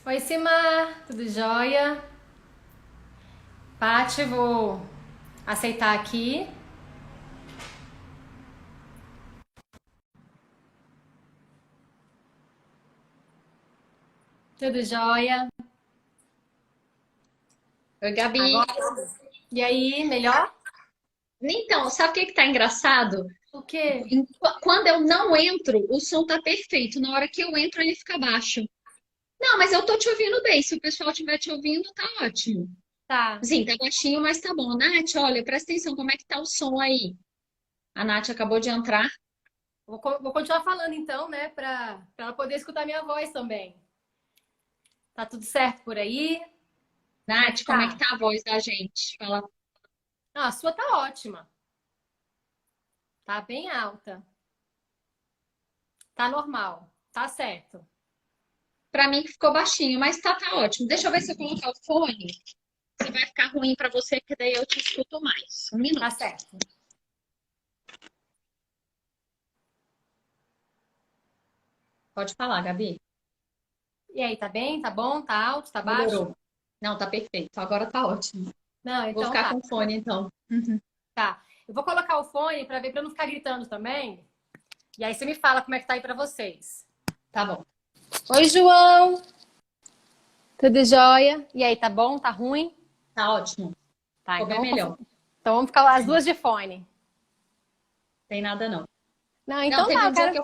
Oi, Simar, tudo jóia? Paty, vou aceitar aqui. Tudo jóia? Oi, Gabi. Agora, e aí, melhor? Então, sabe o que que tá engraçado? O quê? Quando eu não entro, o som tá perfeito. Na hora que eu entro, ele fica baixo. Não, mas eu tô te ouvindo bem. Se o pessoal estiver te ouvindo, tá ótimo. Tá. Sim, tá baixinho, mas tá bom. Nath, olha, presta atenção, como é que tá o som aí? A Nath acabou de entrar. Vou continuar falando então, né, pra ela poder escutar minha voz também. Tá tudo certo por aí? Como é que Nath, como é que tá? tá a voz da gente? Fala, Ah, a sua tá ótima. Tá bem alta. Tá normal. Tá certo. pra mim que ficou baixinho, mas tá ótimo. Deixa eu ver se eu colocar o fone. Se vai ficar ruim pra você, que daí eu te escuto mais. Um Tá minuto. certo. Pode falar, Gabi. E aí, tá bem? Tá bom? Tá alto? Tá baixo? Melhorou. Não, tá perfeito. Agora tá ótimo. Não, Vou então ficar tá. com fone, então. Tá. Eu vou colocar o fone pra ver, pra não ficar gritando também. E aí você me fala como é que tá aí pra vocês. Tá bom. Oi, João. Tudo jóia? E aí, tá bom? Tá ruim? Tá ótimo. Tá, Ficou então bem melhor. então vamos ficar as duas de fone. Tem nada, não. Não, Não, então tá, eu quero.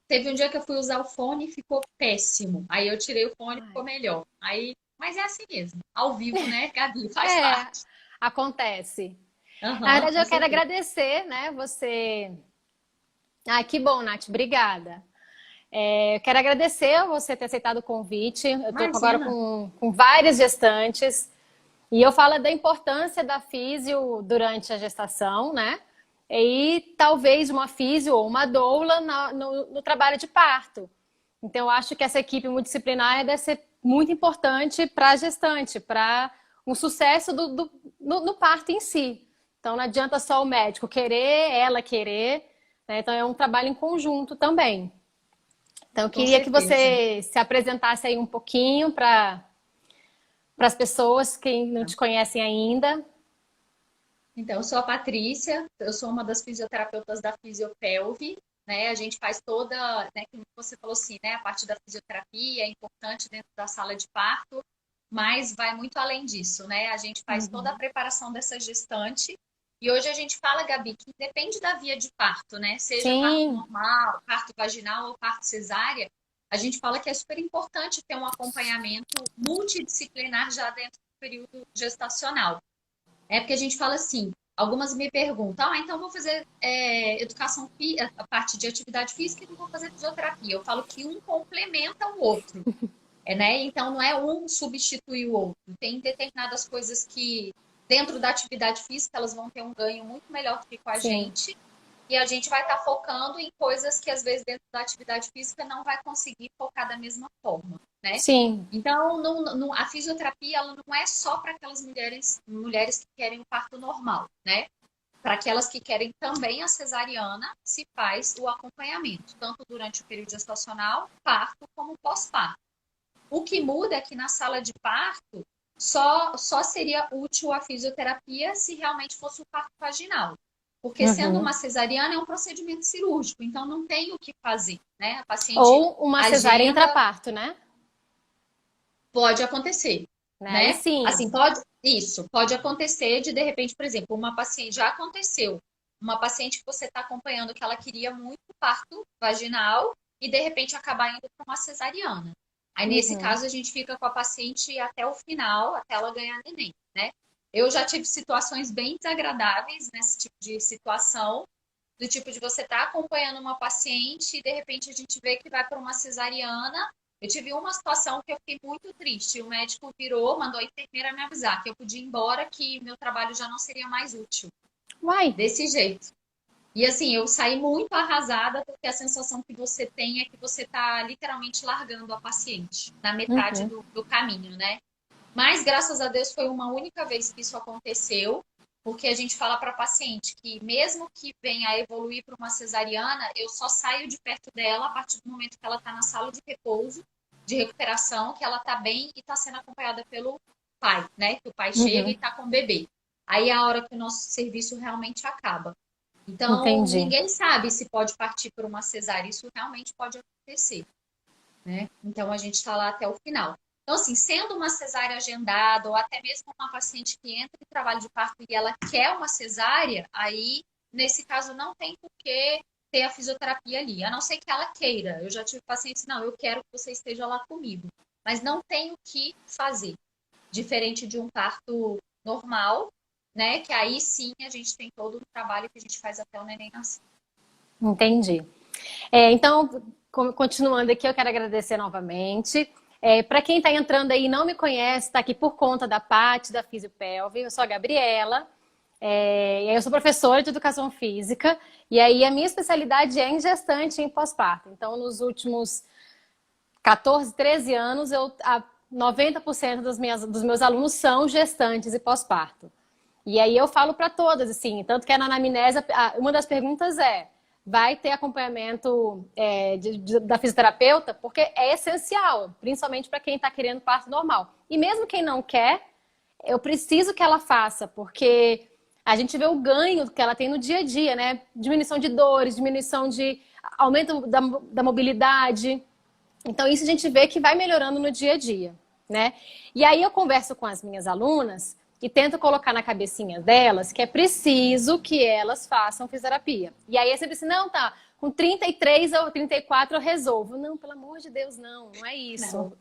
teve um dia que eu fui usar o fone e ficou péssimo. Aí eu tirei o fone e ficou melhor. Aí, mas é assim mesmo. Ao vivo, né, Gabi? Faz É, parte. acontece. Na Aham, verdade, com eu quero certeza. agradecer, né, você. Ah, que bom, Nath, obrigada. Eu quero agradecer você ter aceitado o convite. Eu estou agora Imagina. com várias gestantes. E eu falo da importância da físio durante a gestação, né? E talvez uma físio ou uma doula no trabalho de parto. Então, eu acho que essa equipe multidisciplinar deve ser muito importante para a gestante, para um sucesso no parto em si. Então, não adianta só o médico querer, ela querer, né? Então, é um trabalho em conjunto também. Então, eu Com queria que certeza. você se apresentasse aí um pouquinho para as pessoas que não te conhecem ainda. Então, eu sou a Patrícia, eu sou uma das fisioterapeutas da Fisiopelve, né? A gente faz toda, né, como você falou assim, né, a parte da fisioterapia é importante dentro da sala de parto, mas vai muito além disso, né? A gente faz toda a preparação dessa gestante. E hoje a gente fala, Gabi, que depende da via de parto, né? Seja parto Sim, normal, parto vaginal ou parto cesárea, a gente fala que é super importante ter um acompanhamento multidisciplinar já dentro do período gestacional. É porque a gente fala assim, algumas me perguntam, então vou fazer educação, a parte de atividade física e não vou fazer fisioterapia. Eu falo que um complementa o outro, né? Então não é um substituir o outro. Tem determinadas coisas que dentro da atividade física elas vão ter um ganho muito melhor do que com a sim, gente. E a gente vai estar focando em coisas que às vezes dentro da atividade física não vai conseguir focar da mesma forma, né? sim. Então, a fisioterapia ela não é só para aquelas mulheres que querem o parto normal, né? Para aquelas que querem também a cesariana, se faz o acompanhamento, tanto durante o período gestacional, parto, como pós-parto. O que muda é que na sala de parto só seria útil a fisioterapia se realmente fosse o parto vaginal. Porque sendo Uhum. uma cesariana é um procedimento cirúrgico, então não tem o que fazer, né? A paciente Ou uma cesárea agenda. intraparto, né? Pode acontecer, Né? Aí né? sim. Assim, pode acontecer de repente, por exemplo, uma paciente, já aconteceu, uma paciente que você está acompanhando que ela queria muito parto vaginal e de repente acabar indo para uma cesariana. Aí, nesse Uhum. caso, a gente fica com a paciente até o final, até ela ganhar neném, né? Eu já tive situações bem desagradáveis nesse tipo de situação, do tipo de você estar acompanhando uma paciente e de repente a gente vê que vai para uma cesariana. Eu tive uma situação que eu fiquei muito triste. O médico virou, mandou a enfermeira me avisar que eu podia ir embora, que meu trabalho já não seria mais útil. Uai. Desse jeito. E assim, eu saí muito arrasada, porque a sensação que você tem é que você está literalmente largando a paciente na metade Uhum. do caminho, né? Mas, graças a Deus, foi uma única vez que isso aconteceu, porque a gente fala para a paciente que, mesmo que venha a evoluir para uma cesariana, eu só saio de perto dela a partir do momento que ela está na sala de repouso de recuperação, que ela tá bem e tá sendo acompanhada pelo pai, né? Que o pai chega Uhum. e tá com o bebê. Aí é a hora que o nosso serviço realmente acaba. Então, Entendi. ninguém sabe se pode partir por uma cesárea. Isso realmente pode acontecer, né? Então, a gente está lá até o final. Então, assim, sendo uma cesárea agendada, ou até mesmo uma paciente que entra em trabalho de parto e ela quer uma cesárea, aí, nesse caso, não tem por que ter a fisioterapia ali, a não ser que ela queira. Eu já tive pacientes, não, eu quero que você esteja lá comigo, mas não tem o que fazer. Diferente de um parto normal, né? Que aí sim a gente tem todo o trabalho que a gente faz até o neném nascer. Entendi. Então, continuando aqui, eu quero agradecer novamente. Para quem está entrando aí e não me conhece, está aqui por conta da Paty, da Fisiopelve. Eu sou a Gabriela, eu sou professora de Educação Física, e aí a minha especialidade é em gestante e em pós-parto. Então, nos últimos 14, 13 anos, 90% dos meus alunos são gestantes e pós-parto. E aí eu falo para todas, assim, tanto que na anamnese, uma das perguntas vai ter acompanhamento da fisioterapeuta? Porque é essencial, principalmente para quem está querendo parto normal. E mesmo quem não quer, eu preciso que ela faça, porque a gente vê o ganho que ela tem no dia a dia, né? Diminuição de dores, diminuição de aumento da mobilidade. Então, isso a gente vê que vai melhorando no dia a dia, né? E aí eu converso com as minhas alunas e tento colocar na cabecinha delas que é preciso que elas façam fisioterapia. E aí é sempre assim, não, tá, com 33 ou 34 eu resolvo. Não, pelo amor de Deus, não é Não. isso.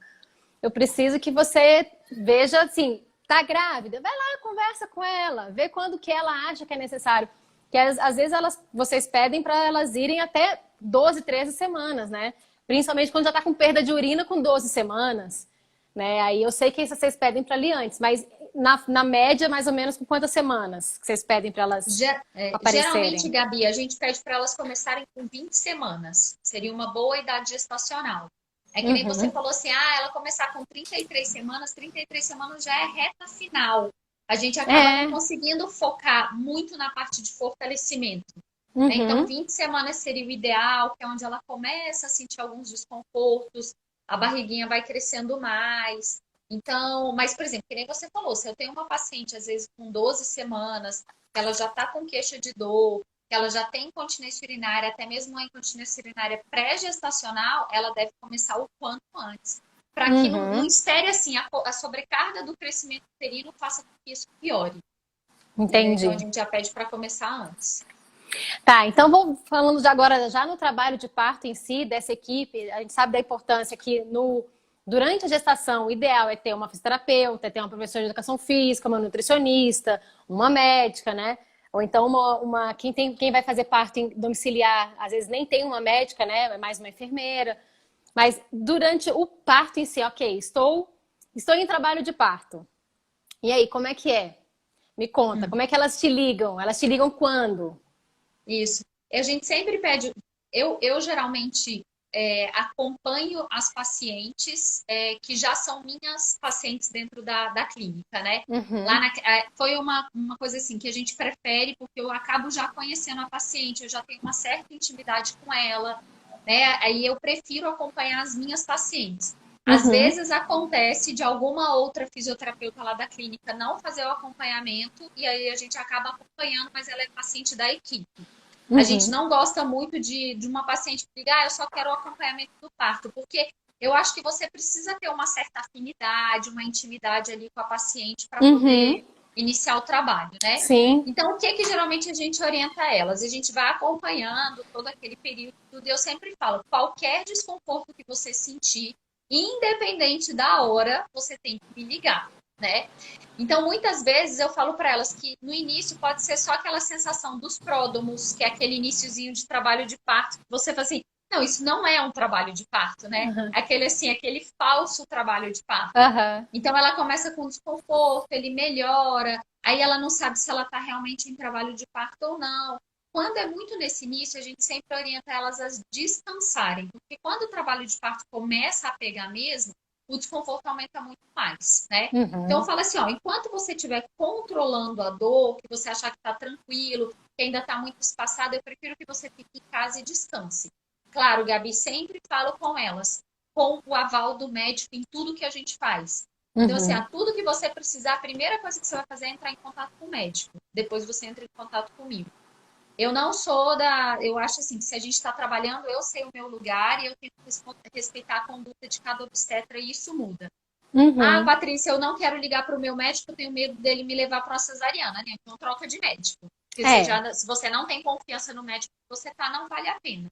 Eu preciso que você veja assim, tá grávida? Vai lá, conversa com ela, vê quando que ela acha que é necessário. Que às vezes vocês pedem para elas irem até 12, 13 semanas, né? Principalmente quando já está com perda de urina com 12 semanas. Né? Aí eu sei que isso vocês pedem para ali antes, mas na média, mais ou menos, com quantas semanas que vocês pedem para elas Geralmente, aparecerem? Gabi, a gente pede para elas começarem com 20 semanas. Seria uma boa idade gestacional. É que nem você Uhum. falou assim, ela começar com 33 semanas, 33 semanas já é reta final. A gente acaba não É. conseguindo focar muito na parte de fortalecimento. Então, Uhum. 20 semanas seria o ideal, que é onde ela começa a sentir alguns desconfortos, a barriguinha vai crescendo mais. Então, mas, por exemplo, que nem você falou, se eu tenho uma paciente, às vezes, com 12 semanas, que ela já está com queixa de dor, que ela já tem incontinência urinária, até mesmo uma incontinência urinária pré-gestacional, ela deve começar o quanto antes. Para que não Uhum. espere assim a sobrecarga do crescimento uterino faça com que isso piore. Entendeu? Então a Entendi. gente já pede para começar antes. Tá, então vou falando de agora já no trabalho de parto em si, dessa equipe, a gente sabe da importância que durante a gestação o ideal é ter uma fisioterapeuta, é ter uma professora de educação física, uma nutricionista, uma médica, né? Ou então quem vai fazer parto domiciliar, às vezes nem tem uma médica, né? É mais uma enfermeira. Mas durante o parto em si, ok, estou em trabalho de parto. E aí, como é que é? Me conta, como é que elas te ligam? Elas te ligam quando? Isso. A gente sempre pede. Eu geralmente acompanho as pacientes que já são minhas pacientes dentro da clínica, né? Uhum, Foi uma coisa assim que a gente prefere, porque eu acabo já conhecendo a paciente, eu já tenho uma certa intimidade com ela, né? Aí eu prefiro acompanhar as minhas pacientes. Às uhum, vezes acontece de alguma outra fisioterapeuta lá da clínica não fazer o acompanhamento, e aí a gente acaba acompanhando, mas ela é paciente da equipe. A gente uhum, não gosta muito de uma paciente que diga, eu só quero o acompanhamento do parto, porque eu acho que você precisa ter uma certa afinidade, uma intimidade ali com a paciente para uhum. poder iniciar o trabalho, né? Sim. Então, o que que geralmente a gente orienta elas? A gente vai acompanhando todo aquele período, e eu sempre falo, qualquer desconforto que você sentir, independente da hora, você tem que me ligar, né? Então, muitas vezes eu falo para elas que no início pode ser só aquela sensação dos pródomos, que é aquele iniciozinho de trabalho de parto, que você fala assim, não, isso não é um trabalho de parto, né? Uhum. Aquele assim, aquele falso trabalho de parto. Aham. Então ela começa com desconforto, ele melhora, aí ela não sabe se ela está realmente em trabalho de parto ou não. Quando é muito nesse início, a gente sempre orienta elas a descansarem, porque quando o trabalho de parto começa a pegar mesmo, o desconforto aumenta muito mais, né? Então Uhum. fala assim, ó, enquanto você estiver controlando a dor, que você achar que está tranquilo, que ainda está muito espaçado, eu prefiro que você fique em casa e descanse. Claro, Gabi, sempre falo com elas. com o aval do médico em tudo que a gente faz. Então, assim, Uhum. tudo que você precisar, a primeira coisa que você vai fazer é entrar em contato com o médico. Depois você entra em contato comigo. Eu não sou da. Eu acho assim, que se a gente está trabalhando, eu sei o meu lugar e eu tenho que respeitar a conduta de cada obstetra e isso muda. Ah, Uhum. Patrícia, eu não quero ligar para o meu médico, eu tenho medo dele me levar para uma cesariana, né? Então troca de médico. Porque É. se você não tem confiança no médico que você tá, não vale a pena.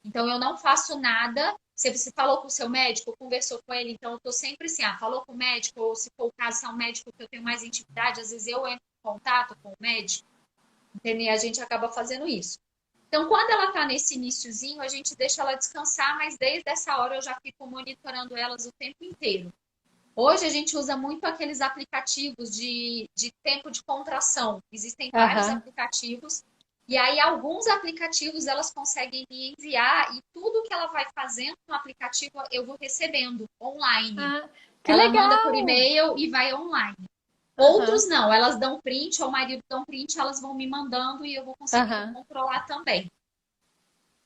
Então eu não faço nada. Se você falou com o seu médico, conversou com ele, então eu tô sempre assim, falou com o médico, ou se for o caso, se é um médico que eu tenho mais intimidade, às vezes eu entro em contato com o médico, entendeu? E a gente acaba fazendo isso. Então, quando ela está nesse iniciozinho, a gente deixa ela descansar, mas desde essa hora eu já fico monitorando elas o tempo inteiro. Hoje a gente usa muito aqueles aplicativos de tempo de contração. Existem vários Aham. aplicativos. E aí, alguns aplicativos elas conseguem me enviar e tudo que ela vai fazendo no aplicativo eu vou recebendo online. Ah, que Ela manda por legal! e-mail e vai online. Aham. Outros não, elas dão print, ou o marido dão print, elas vão me mandando e eu vou conseguindo Aham. controlar também.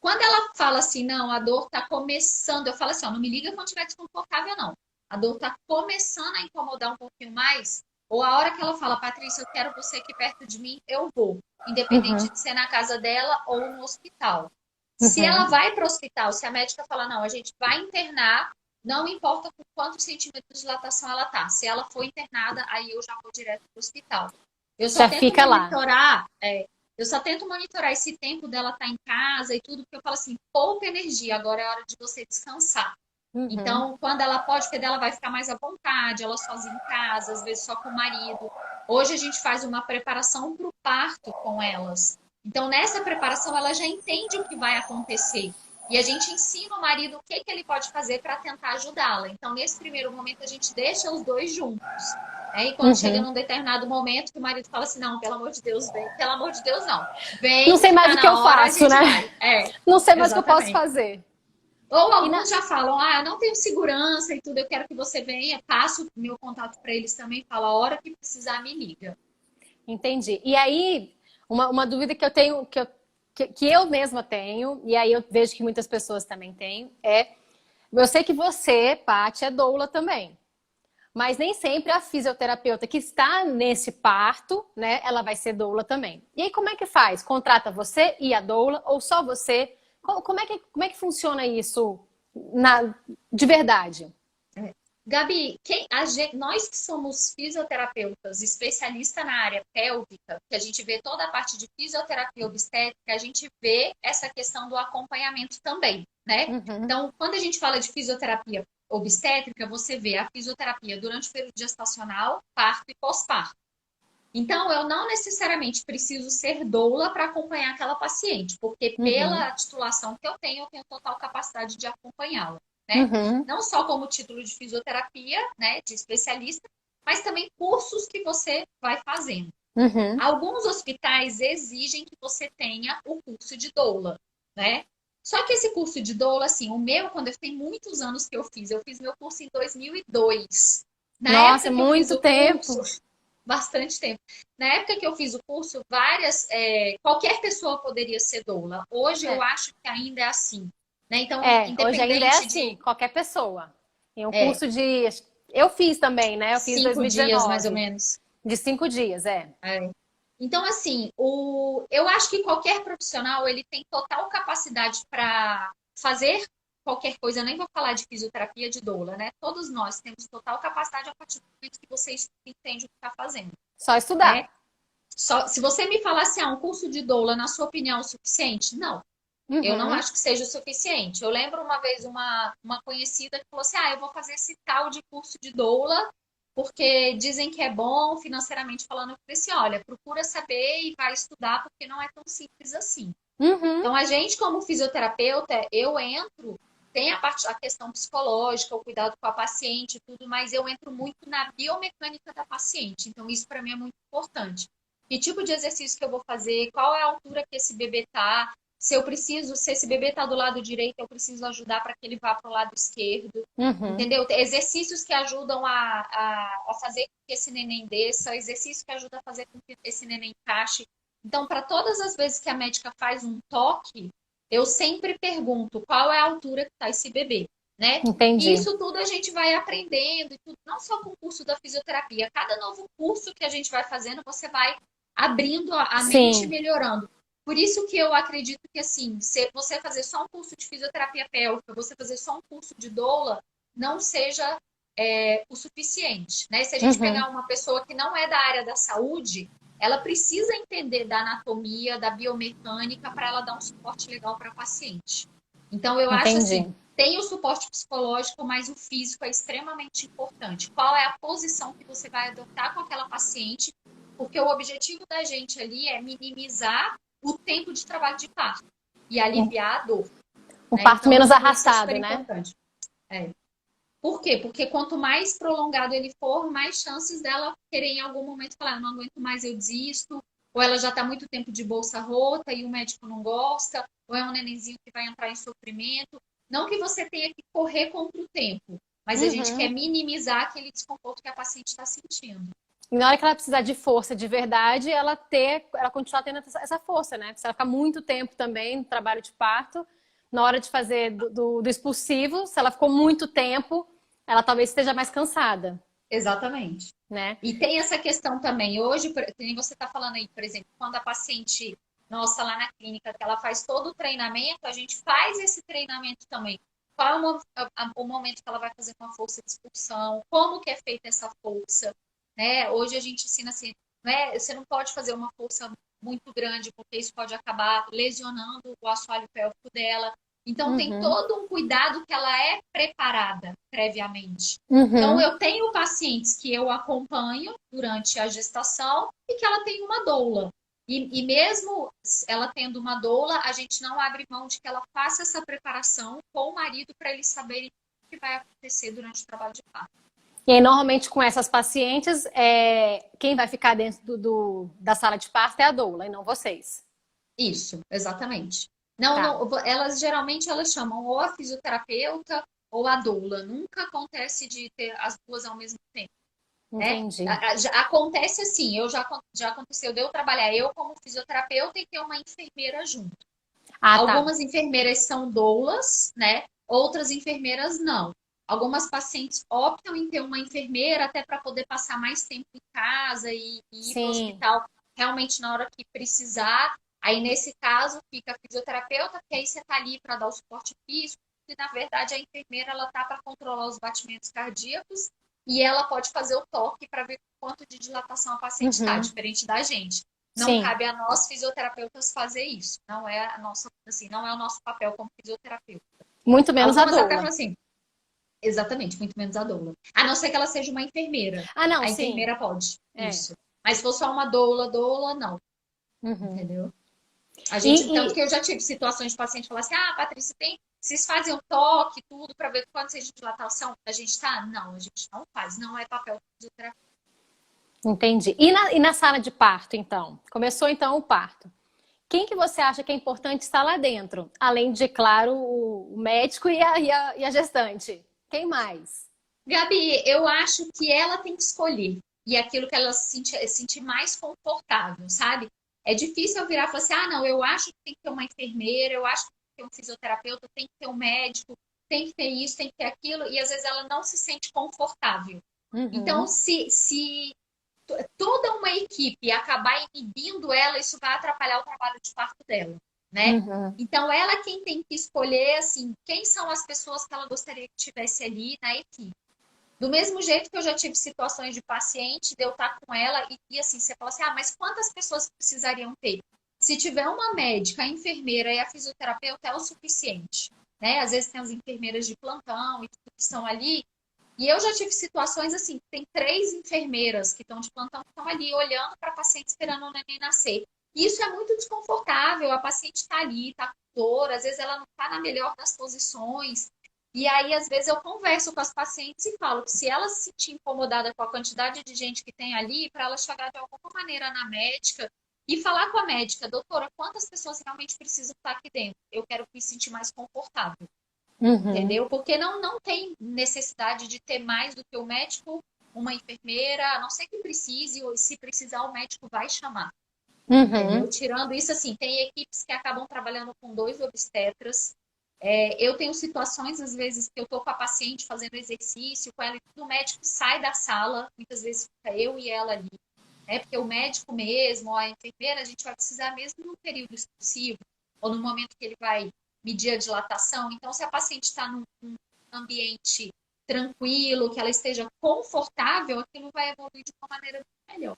Quando ela fala assim, não, a dor tá começando, eu falo assim, ó, não me liga quando estiver desconfortável, não. A dor tá começando a incomodar um pouquinho mais, ou a hora que ela fala, Patrícia, eu quero você aqui perto de mim, eu vou. Independente Uhum. de ser na casa dela ou no hospital. Se ela Uhum. vai para o hospital, se a médica fala, não, a gente vai internar, não importa com quantos centímetros de dilatação ela tá. Se ela for internada, aí eu já vou direto para o hospital. Eu só Já tento fica lá. monitorar, eu só tento monitorar esse tempo dela estar em casa e tudo, porque eu falo assim, pouca energia, agora é hora de você descansar. Uhum. Então, quando ela pode, porque dela vai ficar mais à vontade, ela sozinha em casa, às vezes só com o marido. Hoje a gente faz uma preparação para o parto com elas. Então, nessa preparação, ela já entende o que vai acontecer. E a gente ensina o marido o que ele pode fazer para tentar ajudá-la. Então, nesse primeiro momento, a gente deixa os dois juntos. E quando chega Uhum. num determinado momento que o marido fala assim, não, pelo amor de Deus, vem. Pelo amor de Deus, não. Não Vem sei que mais tá o que eu na hora, a faço, gente né? vai. Não sei mais o que eu posso Exatamente. fazer. Ou E na... alguns já falam, eu não tenho segurança e tudo, eu quero que você venha. Passo meu contato para eles também, fala a hora que precisar, me liga. Entendi. E aí, uma dúvida que eu tenho, que eu mesma tenho, e aí eu vejo que muitas pessoas também têm, eu sei que você, Paty, é doula também. Mas nem sempre a fisioterapeuta que está nesse parto, né, ela vai ser doula também. E aí, como é que faz? Contrata você e a doula, ou só você? Como é que funciona isso de verdade? Gabi, nós que somos fisioterapeutas, especialistas na área pélvica, que a gente vê toda a parte de fisioterapia obstétrica, a gente vê essa questão do acompanhamento também, né? Uhum, Então, quando a gente fala de fisioterapia obstétrica, você vê a fisioterapia durante o período gestacional, parto e pós-parto. Então, eu não necessariamente preciso ser doula para acompanhar aquela paciente, porque uhum, pela titulação que eu tenho total capacidade de acompanhá-la, né? uhum, Não só como título de fisioterapia, né, de especialista, mas também cursos que você vai fazendo. uhum. Alguns hospitais exigem que você tenha o curso de doula, né? Só que esse curso de doula, assim, o meu, quando eu tenho muitos anos que eu fiz meu curso em 2002. Na Nossa, época que eu fiz muito o curso, tempo. bastante tempo. Na época que eu fiz o curso, qualquer pessoa poderia ser doula. Hoje eu É. acho que ainda é assim, né? Então, Hoje ainda é independente assim, de qualquer pessoa. Em um é, curso de. Eu fiz também, né? Eu fiz 5 dias, mais ou 2019, menos. de 5 dias, é. É. Então, assim, eu acho que qualquer profissional ele tem total capacidade para fazer qualquer coisa. Eu nem vou falar de fisioterapia de doula, né? Todos nós temos total capacidade a partir do momento que você entende o que está fazendo, Só né? estudar. Só, se você me falasse, um curso de doula, na sua opinião, é o suficiente? Não, eu não Uhum. acho que seja o suficiente. Eu lembro uma vez uma conhecida que falou assim: eu vou fazer esse tal de curso de doula, porque dizem que é bom financeiramente falando. Eu falei assim: olha, procura saber e vai estudar, porque não é tão simples assim. Uhum. Então, a gente, como fisioterapeuta, eu entro, tem a questão psicológica, o cuidado com a paciente e tudo, mas eu entro muito na biomecânica da paciente. Então, isso para mim é muito importante. Que tipo de exercício que eu vou fazer, qual é a altura que esse bebê tá, se esse bebê tá do lado direito, eu preciso ajudar para que ele vá para o lado esquerdo, Uhum. entendeu? Exercícios que ajudam a fazer com que esse neném desça, exercícios que ajudam a fazer com que esse neném encaixe. Então, para todas as vezes que a médica faz um toque, eu sempre pergunto qual é a altura que está esse bebê. né? E Entendi. isso tudo a gente vai aprendendo, e tudo, não só com o curso da fisioterapia. Cada novo curso que a gente vai fazendo, você vai abrindo a mente e Sim. melhorando. Por isso que eu acredito que, assim, se você fazer só um curso de fisioterapia pélvica, você fazer só um curso de doula, não seja o suficiente, né? Se a gente Uhum. pegar uma pessoa que não é da área da saúde, ela precisa entender da anatomia, da biomecânica, para ela dar um suporte legal para a paciente. Então, eu acho assim, Entendi. tem o suporte psicológico, mas o físico é extremamente importante. Qual é a posição que você vai adotar com aquela paciente? Porque o objetivo da gente ali é minimizar o tempo de trabalho de parto e Um, aliviar a dor, um né? parto Então, menos tudo isso é super arrastado, né? importante. É. Por quê? Porque quanto mais prolongado ele for, mais chances dela querer em algum momento falar, não aguento mais, eu desisto, ou ela já está muito tempo de bolsa rota e o médico não gosta, ou é um nenenzinho que vai entrar em sofrimento. Não que você tenha que correr contra o tempo, mas a gente quer Uhum. minimizar aquele desconforto que a paciente está sentindo. E na hora que ela precisar de força de verdade, ela continuar tendo essa força, né? Se ela ficar muito tempo também no trabalho de parto, na hora de fazer do expulsivo, se ela ficou muito tempo, ela talvez esteja mais cansada, Exatamente. né? E tem essa questão também. Hoje, nem você está falando aí, por exemplo, quando a paciente nossa lá na clínica, que ela faz todo o treinamento, a gente faz esse treinamento também. Qual é o momento que ela vai fazer uma força de expulsão? Como que é feita essa força? Né? Hoje a gente ensina assim, né? Você não pode fazer uma força muito grande, porque isso pode acabar lesionando o assoalho pélvico dela. Então tem Uhum. todo um cuidado que ela é preparada previamente. Então, Uhum. eu tenho pacientes que eu acompanho durante a gestação e que ela tem uma doula. E mesmo ela tendo uma doula, a gente não abre mão de que ela faça essa preparação com o marido para eles saberem o que vai acontecer durante o trabalho de parto. E aí, normalmente, com essas pacientes, quem vai ficar dentro da sala de parto é a doula, e não vocês. Isso, exatamente. Não, Tá, não, elas geralmente elas chamam ou a fisioterapeuta ou a doula. Nunca acontece de ter as duas ao mesmo tempo. Né? entendi. Acontece assim, já aconteceu de eu trabalhar eu como fisioterapeuta e ter uma enfermeira junto. Ah, tá. Algumas enfermeiras são doulas, né? Outras enfermeiras não. Algumas pacientes optam em ter uma enfermeira até para poder passar mais tempo em casa e ir para o Sim. hospital realmente na hora que precisar. Aí, nesse caso, fica a fisioterapeuta, que aí você está ali para dar o suporte físico, e na verdade a enfermeira ela tá para controlar os batimentos cardíacos e ela pode fazer o toque para ver quanto de dilatação a paciente está, Uhum. diferente da gente. Não Sim. cabe a nós fisioterapeutas fazer isso. Não é a nossa, assim, não é o nosso papel como fisioterapeuta. Muito menos a Algumas até falam doula. assim, exatamente, muito menos a doula. A não ser que ela seja uma enfermeira. Ah, não, A sim. enfermeira pode, É. isso. Mas se for só uma doula, não. Uhum. Entendeu? A E, gente, tanto que e- eu já tive situações de paciente falar assim, Patrícia, vocês fazem o toque, tudo, para ver quanto seja de dilatação? A gente tá? Não, a gente não faz. Não é papel do fisioterapeuta. Entendi. E na sala de parto, então? Começou, então, o parto. Quem que você acha que é importante estar lá dentro? Além de, claro, o médico e a gestante. Quem mais? Gabi, eu acho que ela tem que escolher. E é aquilo que ela se sentir mais confortável, sabe? É difícil eu virar e falar assim: não, eu acho que tem que ter uma enfermeira, eu acho que tem que ter um fisioterapeuta, tem que ter um médico, tem que ter isso, tem que ter aquilo, e às vezes ela não se sente confortável. Então, Uhum. se toda uma equipe acabar inibindo ela, isso vai atrapalhar o trabalho de parto dela, né? Uhum. Então, ela é quem tem que escolher, assim, quem são as pessoas que ela gostaria que tivesse ali na equipe. Do mesmo jeito que eu já tive situações de paciente, de eu estar com ela e assim, você fala assim, mas quantas pessoas precisariam ter? Se tiver uma médica, a enfermeira e a fisioterapeuta é o suficiente, né? Às vezes tem as enfermeiras de plantão e tudo que estão ali, e eu já tive situações assim, tem 3 enfermeiras que estão de plantão, que estão ali olhando para a paciente esperando o neném nascer. E isso é muito desconfortável, a paciente está ali, está com dor, às vezes ela não está na melhor das posições. E aí, às vezes, eu converso com as pacientes e falo que se ela se sentir incomodada com a quantidade de gente que tem ali, para ela chegar de alguma maneira na médica e falar com a médica, doutora, quantas pessoas realmente precisam estar aqui dentro? Eu quero me sentir mais confortável. Uhum. Entendeu? Porque não tem necessidade de ter mais do que o médico, uma enfermeira, a não ser que precise, ou se precisar, o médico vai chamar. Uhum. Entendeu? Tirando isso, assim, tem equipes que acabam trabalhando com 2 obstetras, Eu tenho situações, às vezes, que eu tô com a paciente fazendo exercício com ela e tudo, o médico sai da sala, muitas vezes fica eu e ela ali, né? Porque o médico mesmo, ou a enfermeira, a gente vai precisar mesmo no período expulsivo, ou no momento que ele vai medir a dilatação. Então, se a paciente está num ambiente tranquilo, que ela esteja confortável, aquilo vai evoluir de uma maneira muito melhor.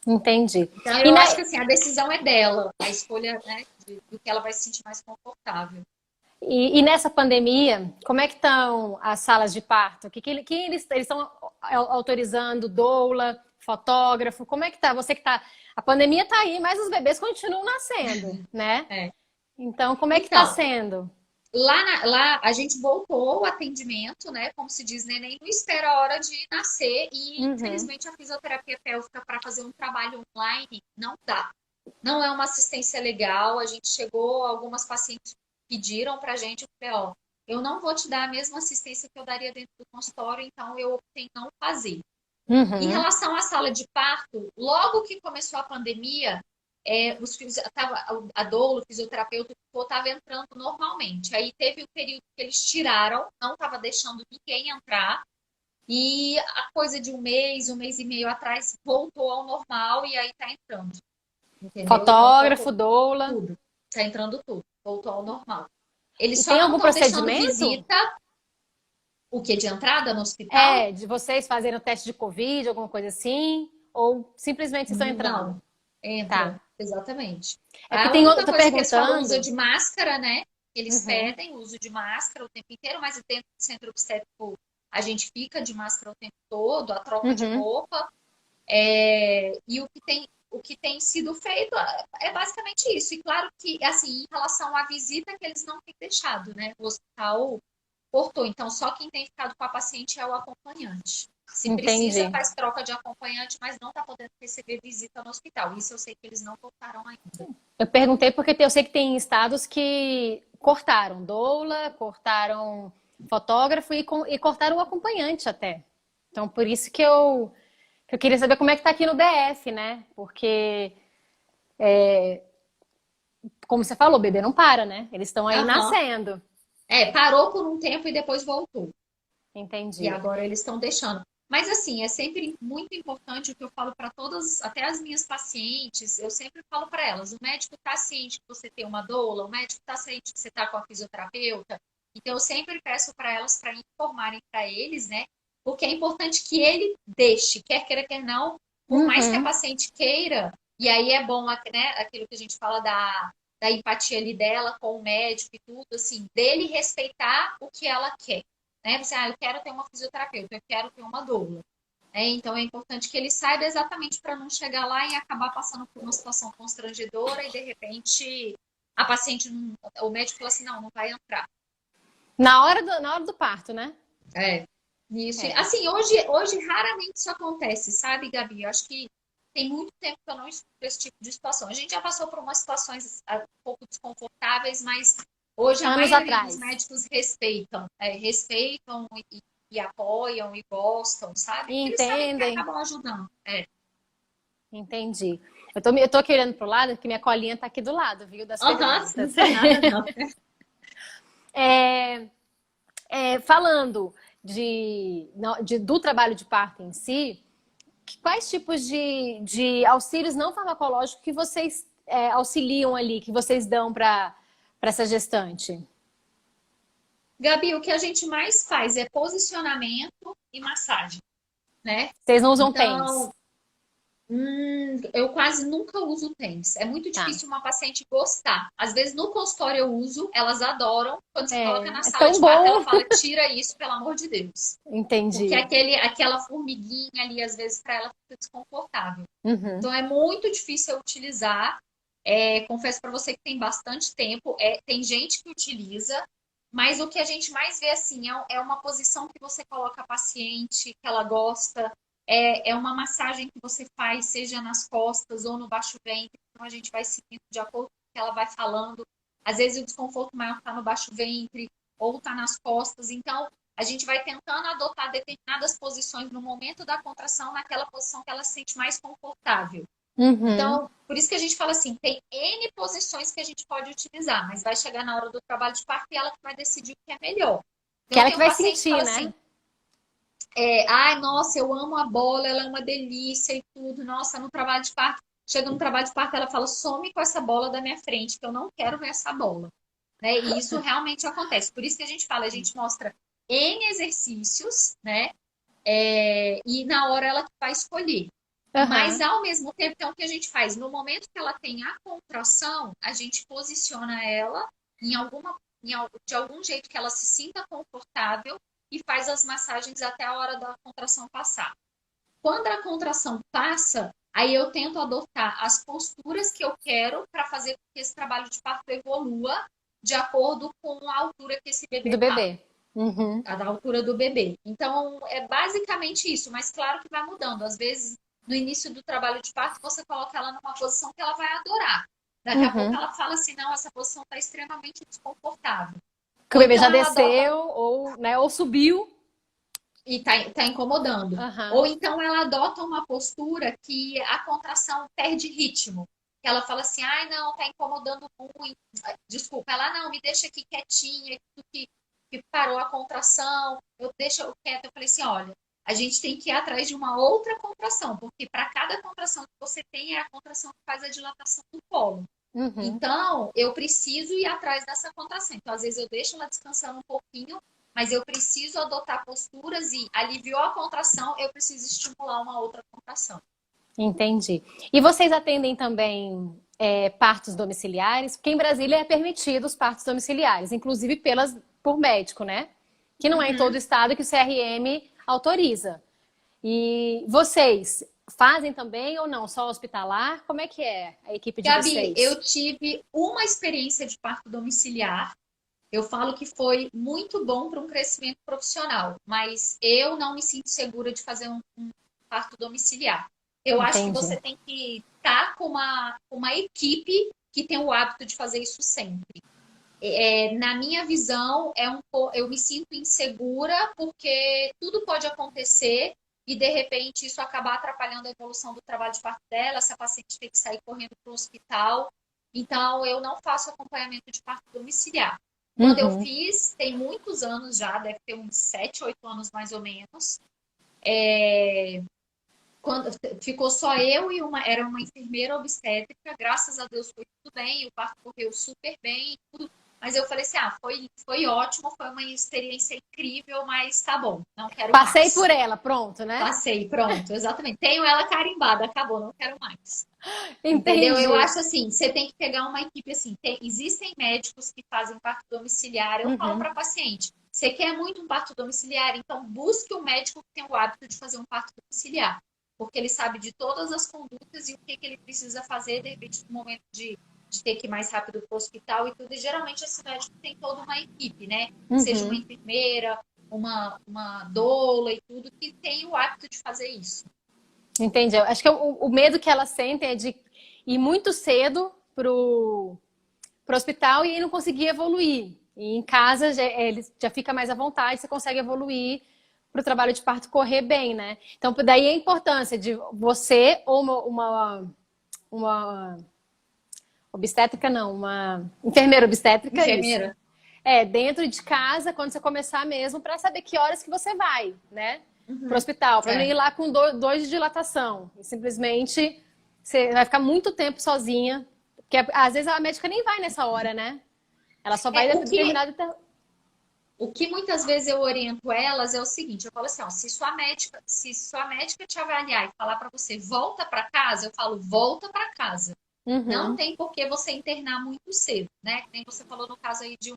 Entendi. Então, E, eu acho que assim, a decisão é dela, a escolha, né, do que ela vai se sentir mais confortável. e nessa pandemia, como é que estão as salas de parto? Que eles estão autorizando doula, fotógrafo? Como é que tá? Você que tá. A pandemia tá aí, mas os bebês continuam nascendo, né? É. Então, como é que está Então, sendo? lá a gente voltou o atendimento, né? Como se diz, neném não espera a hora de nascer e, Uhum. infelizmente, a fisioterapia pélvica para fazer um trabalho online não dá. Não é uma assistência legal. A gente chegou, algumas pacientes pediram para a gente, eu falei, ó, eu não vou te dar a mesma assistência que eu daria dentro do consultório, então eu optei em não fazer. Em Uhum. relação à sala de parto, logo que começou a pandemia, a doula, o fisioterapeuta, estava entrando normalmente. Aí teve o período que eles tiraram, não estava deixando ninguém entrar. E a coisa de um mês e meio atrás, voltou ao normal e aí está entrando. Entendeu? Então tá Fotógrafo, doula. tudo. Está entrando tudo. Voltou ao normal. Eles E só tem não algum estão deixando procedimento? visita, o que de entrada no hospital? É, de vocês fazerem o teste de Covid, alguma coisa assim? Ou simplesmente estão entrando? Não, entra, Tá. exatamente. É porque A tem, única tô coisa que eles falam, uso perguntando. de máscara, né? Eles Uhum. pedem o uso de máscara o tempo inteiro, mas dentro do centro obstétrico a gente fica de máscara o tempo todo, a troca de Uhum. roupa. E o que tem sido feito é basicamente isso. E claro que, assim, em relação à visita, que eles não têm deixado, né? O hospital cortou. Então, só quem tem ficado com a paciente é o acompanhante. Se precisa, Entendi. faz troca de acompanhante, mas não está podendo receber visita no hospital. Isso eu sei que eles não voltaram ainda. Eu perguntei porque eu sei que tem estados que cortaram doula, cortaram fotógrafo e cortaram o acompanhante até. Então, por isso que eu queria saber como é que tá aqui no DF, né? Porque, como você falou, o bebê não para, né? Eles estão aí Aham. nascendo. Parou por um tempo e depois voltou. E Entendi. agora eles estão deixando. Mas assim, é sempre muito importante o que eu falo para todas, até as minhas pacientes, eu sempre falo para elas, o médico está ciente que você tem uma doula, o médico está ciente que você está com a fisioterapeuta. Então eu sempre peço para elas para informarem para eles, né? Porque é importante que ele deixe, quer queira, quer não, por mais que a Uhum. paciente queira, e aí é bom, né, aquilo que a gente fala da empatia ali dela com o médico e tudo, assim, dele respeitar o que ela quer, né? Você, eu quero ter uma fisioterapeuta, eu quero ter uma doula. Então é importante que ele saiba exatamente para não chegar lá e acabar passando por uma situação constrangedora e de repente a paciente, o médico fala assim, não, não vai entrar. Na hora do parto, né? É. Isso. É. Assim, hoje raramente isso acontece, sabe, Gabi? Eu acho que tem muito tempo que eu não estudo esse tipo de situação. A gente já passou por umas situações um pouco desconfortáveis, mas hoje a Anos maioria dos atrás. médicos respeitam e apoiam e gostam, sabe? E Porque eles sabem que entendem. acabam ajudando. Entendi. Eu tô aqui olhando pro lado, porque minha colinha tá aqui do lado, viu? Das Aham, não perguntas. tem nada não. É, falando do trabalho de parto em si, quais tipos de auxílios não farmacológicos que vocês auxiliam ali, que vocês dão para essa gestante? Gabi, o que a gente mais faz é posicionamento e massagem, né? Vocês não usam Então, pens? eu quase nunca uso tênis. É muito Tá. difícil uma paciente gostar. Às vezes no consultório eu uso, elas adoram. Quando você coloca na É sala tão de parto, ela bom. fala: tira isso, pelo amor de Deus. Porque Entendi. aquela formiguinha ali, às vezes, para ela fica desconfortável. Uhum. Então é muito difícil eu utilizar. Confesso para você que tem bastante tempo. Tem gente que utiliza, mas o que a gente mais vê assim é uma posição que você coloca a paciente, que ela gosta. É uma massagem que você faz, seja nas costas ou no baixo ventre. Então a gente vai seguindo de acordo com o que ela vai falando. Às vezes o desconforto maior está no baixo ventre ou está nas costas. Então a gente vai tentando adotar determinadas posições no momento da contração, naquela posição que ela se sente mais confortável. Uhum. Então, por isso que a gente fala assim, tem N posições que a gente pode utilizar, mas vai chegar na hora do trabalho de parto e ela que vai decidir o que é melhor. Que Então, ela tem que um vai paciente que sentir, fala né? assim, ai, nossa, eu amo a bola, ela é uma delícia e tudo. Nossa, no trabalho de parto, chega no trabalho de parto, ela fala, some com essa bola da minha frente, que eu não quero ver essa bola. Né? E isso realmente acontece. Por isso que a gente fala, a gente mostra N exercícios, né? E na hora ela vai escolher. Mas Aham. ao mesmo tempo, então, o que a gente faz? No momento que ela tem a contração, a gente posiciona ela em alguma, de algum jeito que ela se sinta confortável e faz as massagens até a hora da contração passar. Quando a contração passa, aí eu tento adotar as posturas que eu quero para fazer com que esse trabalho de parto evolua de acordo com a altura que esse bebê Do está, bebê. Uhum. da altura do bebê. Então, é basicamente isso, mas claro que vai mudando. Às vezes, no início do trabalho de parto, você coloca ela numa posição que ela vai adorar. Daqui a pouco Uhum. ela fala assim, não, essa posição está extremamente desconfortável. Que o Ou bebê então já ela adota desceu, ou, né, ou subiu. e tá incomodando. Ou Aham. então ela adota uma postura que a contração perde ritmo. Que ela fala assim, ai, não, tá incomodando muito. Desculpa, ela não, me deixa aqui quietinha, que parou a contração, eu deixo eu quieta. Eu falei assim, olha, a gente tem que ir atrás de uma outra contração, porque para cada contração que você tem, é a contração que faz a dilatação do colo. Uhum. Então, eu preciso ir atrás dessa contração. Então, às vezes, eu deixo ela descansando um pouquinho, mas eu preciso adotar posturas e aliviou a contração, eu preciso estimular uma outra contração. Entendi. E vocês atendem também partos domiciliares? Porque em Brasília é permitido os partos domiciliares, inclusive por médico, né? Que não é em todo Uhum. estado que o CRM autoriza. E vocês fazem também ou não? Só hospitalar? Como é que é a equipe de Gabi, vocês? eu tive uma experiência de parto domiciliar. Eu falo que foi muito bom para um crescimento profissional, mas eu não me sinto segura de fazer um parto domiciliar. Eu acho que Entendi. você tem que estar com uma equipe que tem o hábito de fazer isso sempre. Na minha visão, eu me sinto insegura porque tudo pode acontecer e de repente isso acabar atrapalhando a evolução do trabalho de parto dela, se a paciente tem que sair correndo para o hospital. Então, eu não faço acompanhamento de parto domiciliar. Quando eu Uhum. fiz, tem muitos anos já, deve ter uns 7, 8 anos mais ou menos. Quando ficou só eu e era uma enfermeira obstétrica, graças a Deus foi tudo bem, o parto correu super bem, tudo. Mas eu falei assim, foi ótimo, foi uma experiência incrível, mas tá bom, não quero Passei por mais. ela, pronto, né? Passei, pronto, exatamente. Tenho ela carimbada, acabou, não quero mais. Entendeu? Eu Entendi. acho assim, você tem que pegar uma equipe assim. Existem médicos que fazem parto domiciliar. Eu falo Uhum. para paciente, você quer muito um parto domiciliar? Então busque um médico que tem o hábito de fazer um parto domiciliar, porque ele sabe de todas as condutas e o que ele precisa fazer, de repente, no momento de ter que ir mais rápido para o hospital e tudo. E geralmente esse médico tem toda uma equipe, né? Seja uma Uhum. enfermeira, uma doula e tudo, que tem o hábito de fazer isso. Entendi. Eu acho que o medo que elas sentem é de ir muito cedo pro hospital e não conseguir evoluir. E em casa ele já fica mais à vontade, você consegue evoluir para o trabalho de parto correr bem, né? Então, daí a importância de você ou uma obstétrica, não, uma enfermeira obstétrica, isso. Enfermeira? Dentro de casa, quando você começar mesmo, para saber que horas que você vai, né? Pro Uhum. hospital, para não ir É. lá com dois de dilatação. E simplesmente você vai ficar muito tempo sozinha, porque às vezes a médica nem vai nessa hora, né? Ela só vai É, o que determinado. O que muitas vezes eu oriento elas é o seguinte, eu falo assim, ó, se sua médica te avaliar e falar para você, volta para casa, eu falo, volta para casa. Não Uhum, tem por que você internar muito cedo, né? Que nem você falou no caso aí de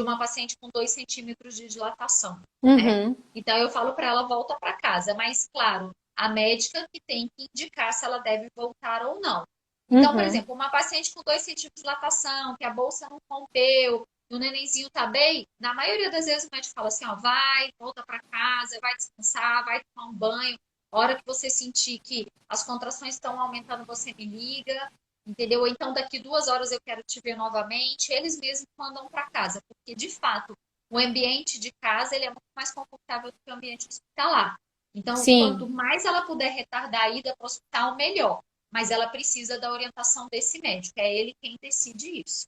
uma paciente com 2 centímetros de dilatação, né? uhum, Então eu falo para ela, volta para casa. Mas, claro, a médica que tem que indicar se ela deve voltar ou não. Então, por uhum, exemplo, uma paciente com 2 centímetros de dilatação, que a bolsa não rompeu, o nenenzinho tá bem, na maioria das vezes o médico fala assim, ó, vai, volta para casa, vai descansar, vai tomar um banho. A hora que você sentir que as contrações estão aumentando, você me liga, entendeu? Ou então daqui 2 horas eu quero te ver novamente. Eles mesmos mandam para casa, porque de fato o ambiente de casa ele é muito mais confortável do que o ambiente hospitalar. Então, sim, quanto mais ela puder retardar a ida para o hospital, melhor. mas ela precisa da orientação desse médico. É ele quem decide isso.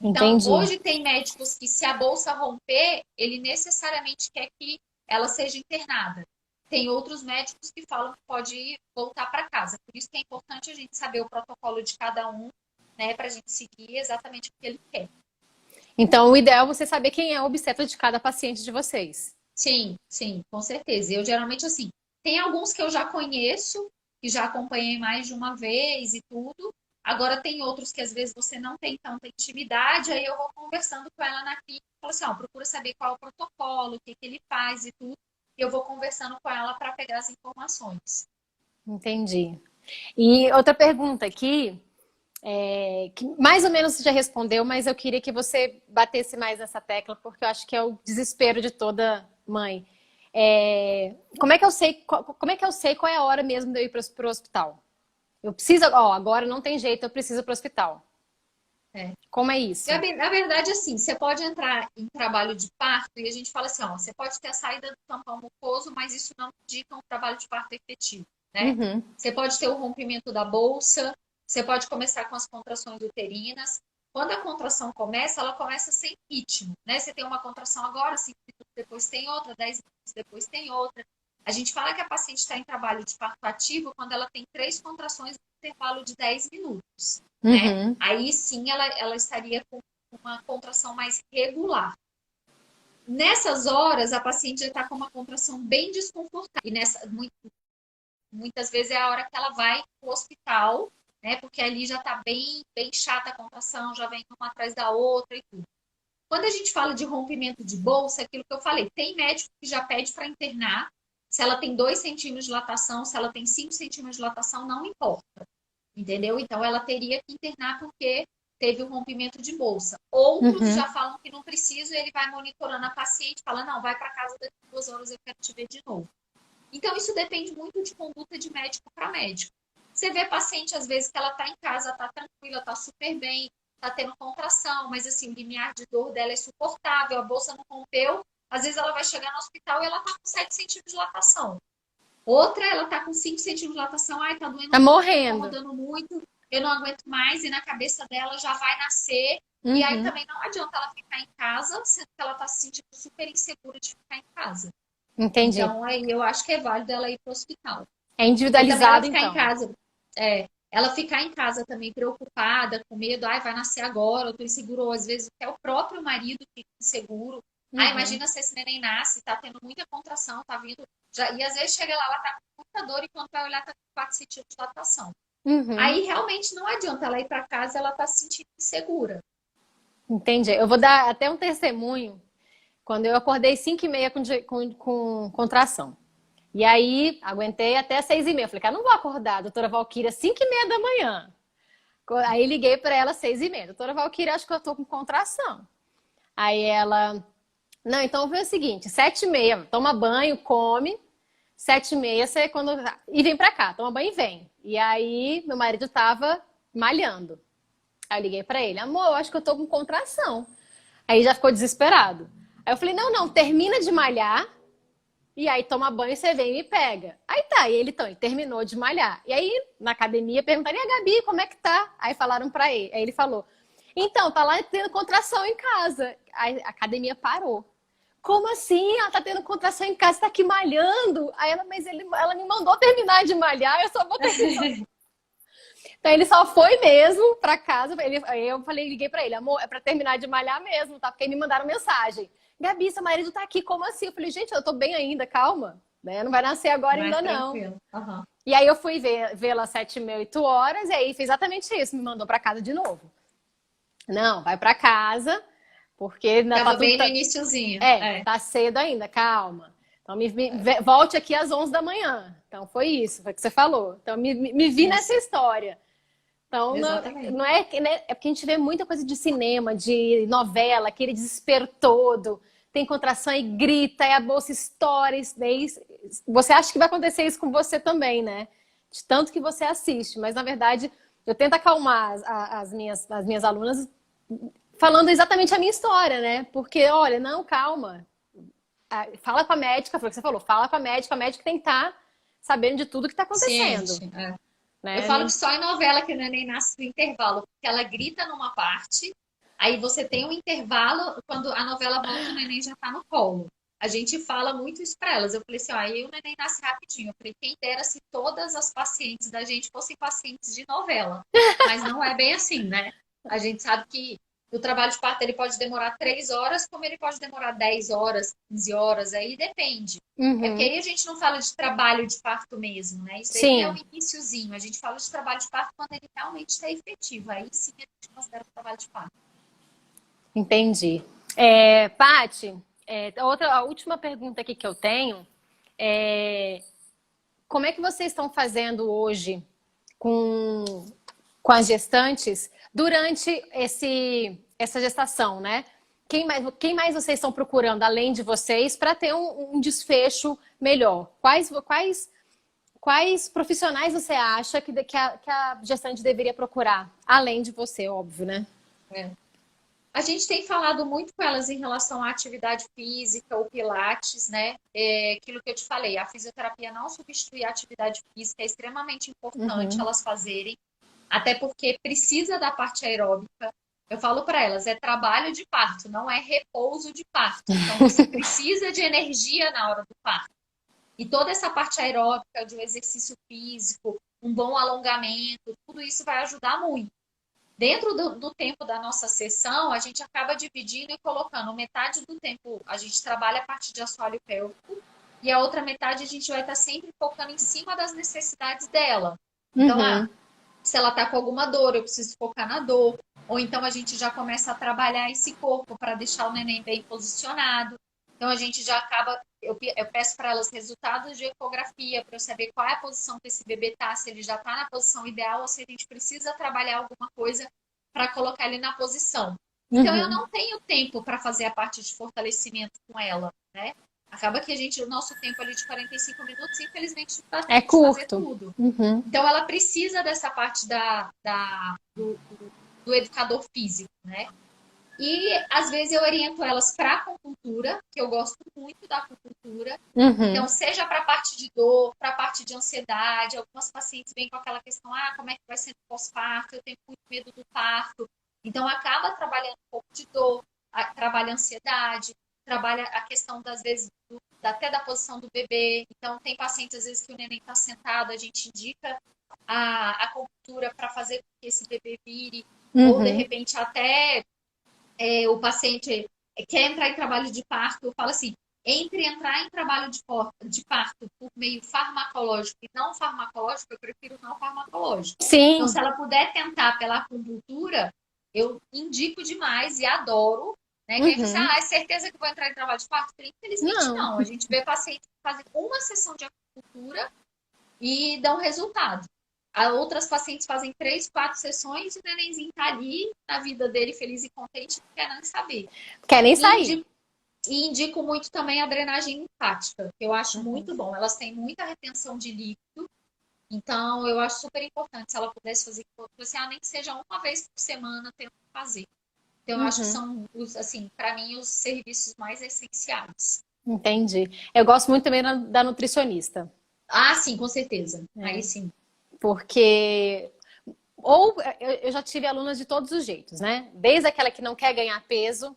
Então, Entendi. hoje tem médicos que, se a bolsa romper, ele necessariamente quer que ela seja internada. Tem outros médicos que falam que pode voltar para casa. Por isso que é importante a gente saber o protocolo de cada um, né, para a gente seguir exatamente o que ele quer. Então, o ideal é você saber quem é o obstetra de cada paciente de vocês. Sim, sim, com certeza. Eu geralmente, assim, tem alguns que eu já conheço, que já acompanhei mais de uma vez e tudo. Agora tem outros que às vezes você não tem tanta intimidade, aí eu vou conversando com ela na clínica, falo assim, ó, procura saber qual é o protocolo, o que que ele faz e tudo. E eu vou conversando com ela para pegar as informações. Entendi. E outra pergunta aqui, que mais ou menos você já respondeu, mas eu queria que você batesse mais nessa tecla, porque eu acho que é o desespero de toda mãe. Como é que eu sei, como é que eu sei qual é a hora mesmo de eu ir para o hospital? Eu preciso, ó, agora não tem jeito, eu preciso ir para o hospital. É. Como é isso? Na verdade, assim, você pode entrar em trabalho de parto e a gente fala assim, ó, você pode ter a saída do tampão mucoso, mas isso não indica um trabalho de parto efetivo, né? Uhum, Você pode ter o rompimento da bolsa, você pode começar com as contrações uterinas. Quando a contração começa, ela começa sem ritmo, né? Você tem uma contração agora, 5 minutos depois tem outra, 10 minutos depois tem outra. A gente fala que a paciente está em trabalho de parto ativo quando ela tem 3 contrações no intervalo de 10 minutos, né? uhum. Aí sim ela estaria com uma contração mais regular. Nessas horas, a paciente já está com uma contração bem desconfortável. E muitas vezes é a hora que ela vai para o hospital, né? Porque ali já está bem, bem chata a contração, já vem uma atrás da outra e tudo. Quando a gente fala de rompimento de bolsa, é aquilo que eu falei, tem médico que já pede para internar. Se ela tem 2 centímetros de dilatação, se ela tem 5 centímetros de dilatação, não importa. Entendeu? Então ela teria que internar porque teve um rompimento de bolsa. Outros Uhum. já falam que não precisa, ele vai monitorando a paciente, fala, não, vai para casa daqui 2 horas, eu quero te ver de novo. Então isso depende muito de conduta de médico para médico. Você vê paciente, às vezes, que ela está em casa, está tranquila, está super bem, está tendo contração, mas assim, o limiar de dor dela é suportável, a bolsa não rompeu, às vezes ela vai chegar no hospital e ela está com 7 centímetros de dilatação. Outra, ela tá com 5 centímetros de dilatação, ai, tá doendo Tá muito, tá morrendo. incomodando muito, eu não aguento mais, e na cabeça dela já vai nascer. E aí Uhum. também não adianta ela ficar em casa, sendo que ela tá se sentindo super insegura de ficar em casa. Entendi. Então, aí eu acho que é válido ela ir pro hospital. É Porque também ela individualizado, ficar em então. casa, ela ficar em casa também preocupada, com medo, ai, vai nascer agora, eu tô inseguro, ou às vezes até o próprio marido fica inseguro. Ah, Uhum. imagina se esse neném nasce, tá tendo muita contração, tá vindo. E às vezes chega lá, ela tá com muita dor e quando vai olhar, tá com 4 centímetros de dilatação. Uhum. Aí realmente não adianta ela ir para casa, ela tá se sentindo insegura. Entendi. Eu vou dar até um testemunho. Quando eu acordei 5h30 com contração. E aí, aguentei até 6h30. Falei, cara, não vou acordar, doutora Valquíria, 5h30 da manhã. Aí liguei para ela 6h30. Doutora Valquíria, acho que eu tô com contração. Aí ela, não, então foi o seguinte, 7h30, toma banho, come. 7h30, você quando. E vem pra cá, toma banho e vem. E aí, meu marido tava malhando. Aí eu liguei pra ele, amor, eu acho que eu tô com contração. Aí já ficou desesperado. Aí eu falei, não, não, termina de malhar. E aí toma banho, você vem e me pega. Aí tá, e ele, então, ele terminou de malhar. E aí, na academia, perguntaram, e a Gabi, como é que tá? Aí falaram pra ele. Aí ele falou, então, tá lá tendo contração em casa. Aí a academia parou. Como assim? Ela tá tendo contração em casa, tá aqui malhando. Aí ela, ela me mandou terminar de malhar, eu só vou terminar. Então ele só foi mesmo pra casa. Aí eu falei, liguei pra ele, amor, é pra terminar de malhar mesmo, tá? Porque aí me mandaram mensagem. Gabi, seu marido tá aqui, como assim? Eu falei, gente, eu tô bem ainda, calma. Né? Não vai nascer agora Mais ainda não. tranquilo. Uhum. E aí eu fui vê-la às 7h30, 8h, e aí fez exatamente isso, me mandou pra casa de novo. Não, vai pra casa, porque ainda tá Tava tudo. bem no iniciozinho. Tá cedo ainda, calma. Então volte aqui às 11 da manhã. Então foi isso, foi o que você falou. Então me vi nessa Isso, história. Então, não, exatamente. não é, né, é porque a gente vê muita coisa de cinema, de novela, aquele desespero todo, tem contração e grita, e a bolsa estoura. Daí, você acha que vai acontecer isso com você também, né? De tanto que você assiste. Mas, na verdade, eu tento acalmar as minhas alunas falando exatamente a minha história, né? Porque, olha, não, calma. Fala com a médica, foi o que você falou, fala com a médica tem que estar sabendo de tudo que está acontecendo. Ciente. né? Eu falo que só em novela que o neném nasce no intervalo, porque ela grita numa parte, aí você tem um intervalo, quando a novela volta, o neném já tá no colo. A gente fala muito isso para elas. Eu falei assim, ó, aí o neném nasce rapidinho. Eu falei, quem dera se todas as pacientes da gente fossem pacientes de novela. Mas não é bem assim, né? A gente sabe que o trabalho de parto ele pode demorar 3 horas, como ele pode demorar 10 horas, 15 horas, aí depende. É porque Uhum. aí a gente não fala de trabalho de parto mesmo, né? Isso aí é o Sim, iniciozinho. A gente fala de trabalho de parto quando ele realmente está efetivo. Aí sim a gente considera trabalho de parto. entendi. Paty, a última pergunta aqui que eu tenho é como é que vocês estão fazendo hoje com, com as gestantes durante essa gestação, né? Quem mais vocês estão procurando, além de vocês, para ter um desfecho melhor? Quais profissionais você acha que a gestante deveria procurar? Além de você, óbvio, né? É. A gente tem falado muito com elas em relação à atividade física, o pilates, né? Aquilo que eu te falei, a fisioterapia não substitui a atividade física, é extremamente importante Uhum. elas fazerem, até porque precisa da parte aeróbica. Eu falo para elas, é trabalho de parto, não é repouso de parto. Então você precisa de energia na hora do parto. E toda essa parte aeróbica, de um exercício físico, um bom alongamento, tudo isso vai ajudar muito. Dentro do tempo da nossa sessão, a gente acaba dividindo e colocando metade do tempo a gente trabalha a parte de assoalho pélvico e a outra metade a gente vai estar sempre focando em cima das necessidades dela. Então, Uhum. se ela está com alguma dor, eu preciso focar na dor. Ou então a gente já começa a trabalhar esse corpo para deixar o neném bem posicionado. Então a gente já acaba, eu peço para elas resultados de ecografia para eu saber qual é a posição que esse bebê está, se ele já está na posição ideal ou se a gente precisa trabalhar alguma coisa para colocar ele na posição. Então eu Uhum. não tenho tempo para fazer a parte de fortalecimento com ela, né? Acaba que o nosso tempo ali de 45 minutos, infelizmente, não dá É tempo de fazer curto. tudo. Uhum. Então, ela precisa dessa parte do educador físico, né? E, às vezes, eu oriento elas para acupuntura, que eu gosto muito da acupuntura. Uhum. Então, seja para a parte de dor, para a parte de ansiedade. Algumas pacientes vêm com aquela questão, como é que vai ser no pós-parto? Eu tenho muito medo do parto. Então, acaba trabalhando um pouco de dor, trabalha a ansiedade, trabalha a questão, das vezes, até da posição do bebê. Então, tem pacientes, às vezes, que o neném está sentado, a gente indica a acupuntura para fazer com que esse bebê vire, ou, de Uhum. repente, até o paciente quer entrar em trabalho de parto, eu falo assim, entre entrar em trabalho de parto por meio farmacológico e não farmacológico, eu prefiro não farmacológico. Então, se Sim. ela puder tentar pela acupuntura, eu indico demais e adoro, né? Que aí você, Uhum. é certeza que vou entrar em trabalho de parto? Infelizmente, Não. não. A gente vê pacientes que fazem uma sessão de acupuntura e dão resultado. Outras pacientes fazem 3, 4 sessões e o nenenzinho tá ali na vida dele feliz e contente, não quer nem saber. Quer nem E sair. indico, e indico muito também a drenagem linfática, que eu acho muito bom. Elas têm muita retenção de líquido, então eu acho super importante se ela pudesse fazer, nem que seja uma vez por semana, tendo que fazer. Então eu acho que Uhum. são, assim, para mim, os serviços mais essenciais. Entendi. Eu gosto muito também da nutricionista, Ah, sim, com certeza. Aí né? sim. Porque ou eu já tive alunas de todos os jeitos, né? Desde aquela que não quer ganhar peso,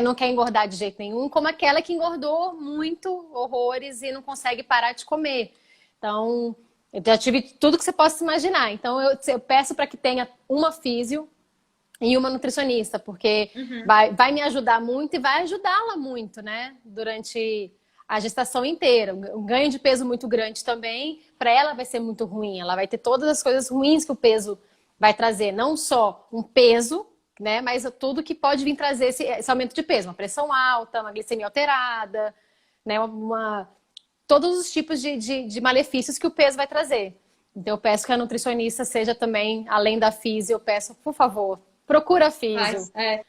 não quer engordar de jeito nenhum, como aquela que engordou muito, horrores, e não consegue parar de comer. Então, eu já tive tudo que você possa imaginar. Então, eu peço para que tenha uma físio e uma nutricionista, porque Uhum. vai me ajudar muito e vai ajudá-la muito, né? Durante a gestação inteira. Um ganho de peso muito grande também, para ela vai ser muito ruim. Ela vai ter todas as coisas ruins que o peso vai trazer, não só um peso, né? Mas tudo que pode vir trazer esse aumento de peso, uma pressão alta, uma glicemia alterada, né? Todos os tipos de malefícios que o peso vai trazer. Então, eu peço que a nutricionista seja também, além da físio, eu peço, por favor, procura a físio. Mas,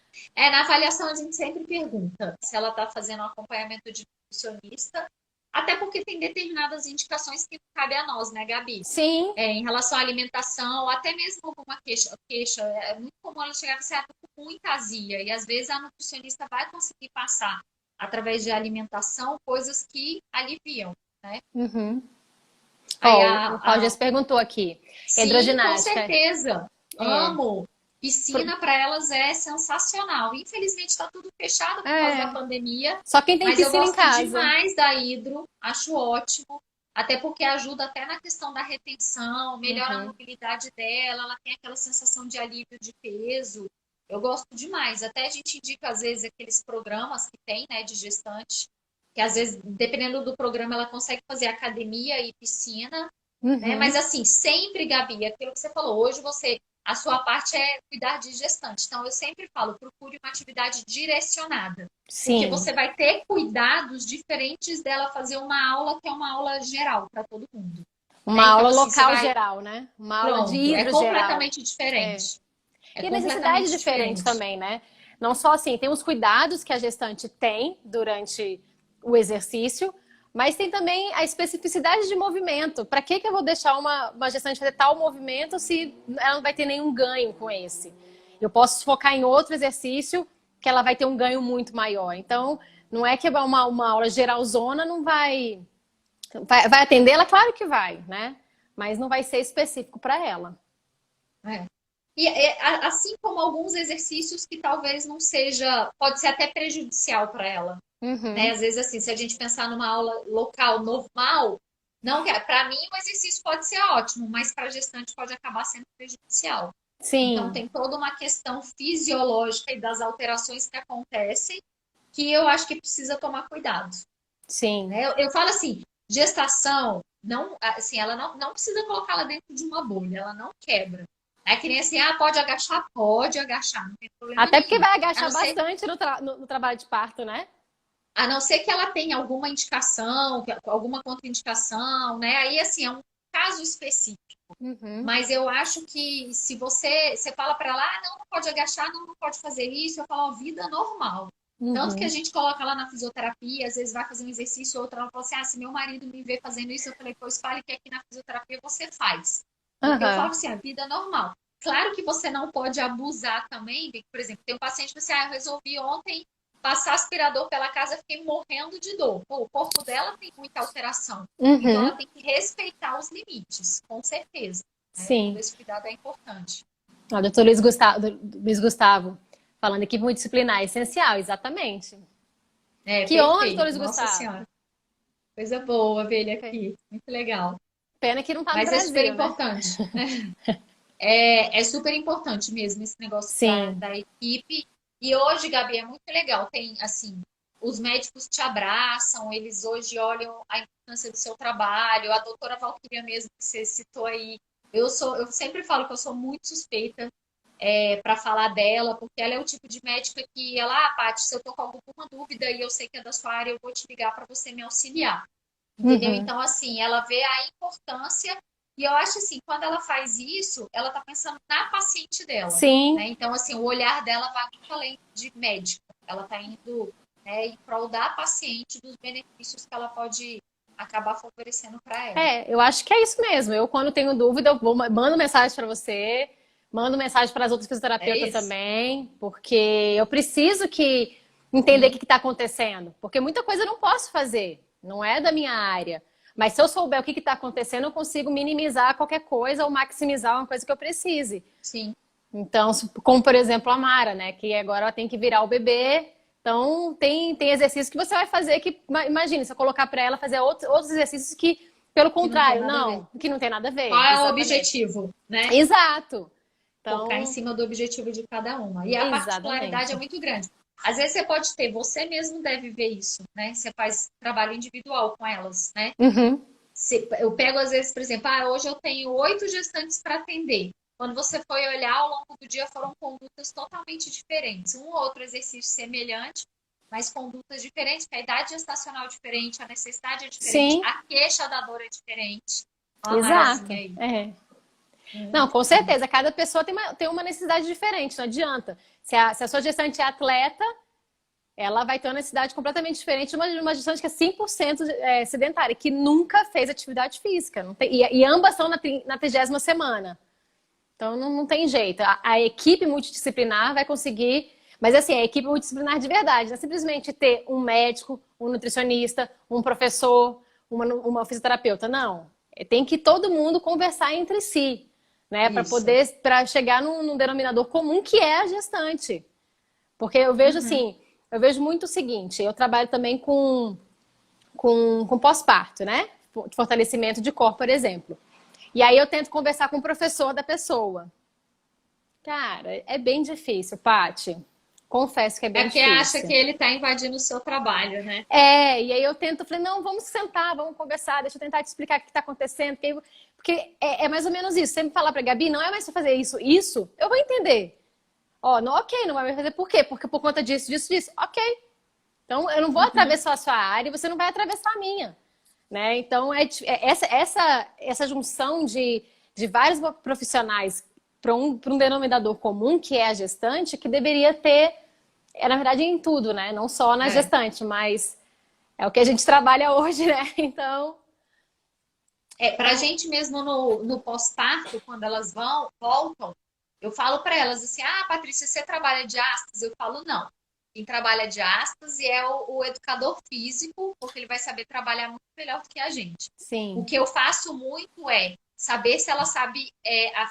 na avaliação a gente sempre pergunta se ela está fazendo um acompanhamento de nutricionista, até porque tem determinadas indicações que cabe a nós, né, Gabi? Sim, Em relação à alimentação, até mesmo alguma queixa, é muito comum ela chegar e dizer, tô com muita azia, e às vezes a nutricionista vai conseguir passar, através de alimentação, coisas que aliviam, né? uhum. Aí O Claudio perguntou aqui. Sim, com Hidroginástica. certeza. Amo. Piscina para elas é sensacional. Infelizmente está tudo fechado por causa da pandemia, Só quem tem mas eu piscina em gosto casa. demais da hidro, acho ótimo, até porque ajuda até na questão da retenção, melhora a mobilidade dela, ela tem aquela sensação de alívio de peso. Eu gosto demais. Até a gente indica às vezes aqueles programas que tem, né, de gestante, que às vezes, dependendo do programa, ela consegue fazer academia e piscina, né? Mas assim, sempre, Gabi, aquilo que você falou, hoje a sua parte é cuidar de gestante. Então, eu sempre falo, procure uma atividade direcionada. Sim. Porque você vai ter cuidados diferentes dela fazer uma aula que é uma aula geral para todo mundo. Uma aula assim, local geral, né? Uma aula de hidro é completamente diferente. E a necessidade diferente também, né? Não só assim, tem os cuidados que a gestante tem durante o exercício, mas tem também a especificidade de movimento. Para que eu vou deixar uma gestante fazer tal movimento se ela não vai ter nenhum ganho com esse? Eu posso focar em outro exercício que ela vai ter um ganho muito maior. Então, não é que uma aula geralzona não vai atendê-la? Claro que vai, né? Mas não vai ser específico para ela. E assim como alguns exercícios que talvez não seja, pode ser até prejudicial para ela. Né? Às vezes, assim, se a gente pensar numa aula local normal, não, para mim o exercício pode ser ótimo, mas para a gestante pode acabar sendo prejudicial. Sim. Então tem toda uma questão fisiológica e das alterações que acontecem que eu acho que precisa tomar cuidado. Sim. Né? Eu falo assim, gestação, não, assim, ela não precisa colocá-la dentro de uma bolha, ela não quebra. É que nem assim, pode agachar? Pode agachar, não tem problema Até porque nenhum. vai agachar bastante no trabalho de parto, né? A não ser que ela tenha alguma indicação, alguma contraindicação, né? Aí, assim, é um caso específico. Mas eu acho que se você fala para ela, não pode agachar, não pode fazer isso, eu falo, vida normal. Tanto que a gente coloca lá na fisioterapia, às vezes vai fazer um exercício, outra ela fala assim, se meu marido me vê fazendo isso, eu falei, pois fale que aqui na fisioterapia você faz. Porque eu falo assim, a vida normal. Claro que você não pode abusar também, por exemplo, tem um paciente que você, eu resolvi ontem passar aspirador pela casa, fiquei morrendo de dor. Pô, o corpo dela tem muita alteração. Então, ela tem que respeitar os limites, com certeza. Sim. Né? Esse cuidado é importante. O doutor Luiz Gustavo, falando equipe multidisciplinar, é essencial, exatamente. Que honra, doutor Luiz Gustavo. Senhora. Coisa boa ver ele aqui. Muito legal. Pena que não tá no Brasil, Mas é super importante. É super importante mesmo esse negócio da equipe. E hoje, Gabi, é muito legal. Tem, assim, os médicos te abraçam, eles hoje olham a importância do seu trabalho. A doutora Valquíria mesmo, que você citou aí. Eu sempre falo que eu sou muito suspeita para falar dela, porque ela é o tipo de médica que ela, Paty, se eu tô com alguma dúvida e eu sei que é da sua área, eu vou te ligar para você me auxiliar. Entendeu? Então, assim, ela vê a importância. E eu acho assim, quando ela faz isso, ela tá pensando na paciente dela. Sim. Né? Então, assim, o olhar dela vai muito além de médica. Ela tá indo em prol da paciente, dos benefícios que ela pode acabar favorecendo para ela. Eu acho que é isso mesmo. Eu, quando tenho dúvida, eu mando mensagem para você, mando mensagem para as outras fisioterapeutas também, porque eu preciso entender o que está acontecendo. Porque muita coisa eu não posso fazer, não é da minha área. Mas se eu souber o que está acontecendo, eu consigo minimizar qualquer coisa ou maximizar uma coisa que eu precise. Sim. Então, como por exemplo a Mara, né? Que agora ela tem que virar o bebê. Então, tem exercícios que você vai fazer que, imagina, se eu colocar para ela fazer outros exercícios que, pelo contrário, que não tem nada a ver. Qual é o objetivo, né? Exato. Então, focar em cima do objetivo de cada uma. E a particularidade é muito grande. Às vezes você pode ter, você mesmo deve ver isso, né? Você faz trabalho individual com elas, né? Eu pego, às vezes, por exemplo, hoje eu tenho 8 gestantes para atender. Quando você foi olhar, ao longo do dia foram condutas totalmente diferentes. Um ou outro exercício semelhante, mas condutas diferentes, porque a idade gestacional é diferente, a necessidade é diferente, a queixa da dor é diferente. Exato. Não, com certeza. Cada pessoa tem uma necessidade diferente, não adianta. Se a sua gestante é atleta, ela vai ter uma necessidade completamente diferente de uma gestante que é 100% sedentária, que nunca fez atividade física. Não tem, e ambas são na 30ª semana. Então, não tem jeito. A equipe multidisciplinar vai conseguir... Mas, assim, a equipe multidisciplinar de verdade. Não é simplesmente ter um médico, um nutricionista, um professor, uma fisioterapeuta. Não. Tem que todo mundo conversar entre si, né? Para chegar num denominador comum que é a gestante. Porque eu vejo assim, eu vejo muito o seguinte, eu trabalho também com pós-parto, né? De fortalecimento de corpo, por exemplo. E aí eu tento conversar com o professor da pessoa. Cara, é bem difícil, Paty. Confesso que é É bem porque acha difícil. que ele está invadindo o seu trabalho, né? E aí eu tento, falei, não, vamos sentar, vamos conversar, deixa eu tentar te explicar o que está acontecendo. Porque é mais ou menos isso. Você me falar pra Gabi, não é mais pra fazer isso, eu vou entender. Ó, não, ok, não vai fazer por quê? Porque por conta disso. Ok. Então eu não vou atravessar a sua área e você não vai atravessar a minha. Né? Então, essa junção de vários profissionais para um denominador comum, que é a gestante, que deveria ter, na verdade, em tudo, né? Não só na gestante, mas é o que a gente trabalha hoje, né? Então. Para a gente mesmo no pós-parto, quando elas voltam, eu falo para elas assim: ah, Patrícia, você trabalha de aspas? Eu falo, não. Quem trabalha de aspas é o educador físico, porque ele vai saber trabalhar muito melhor do que a gente. Sim. O que eu faço muito é saber se ela sabe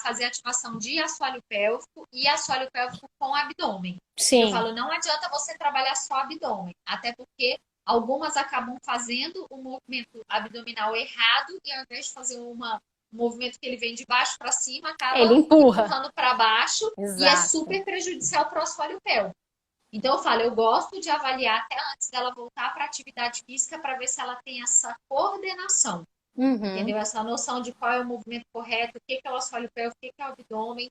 fazer ativação de assoalho pélvico e assoalho pélvico com abdômen. Sim. Eu falo, não adianta você trabalhar só abdômen, até porque algumas acabam fazendo o movimento abdominal errado e ao invés de fazer um movimento que ele vem de baixo para cima, acaba ele empurrando para baixo. Exato. E é super prejudicial para o assoalho pélvico. Então, eu falo, eu gosto de avaliar até antes dela voltar para a atividade física para ver se ela tem essa coordenação. Entendeu? Essa noção de qual é o movimento correto, o que é o assoalho pélvico, o que é o abdômen.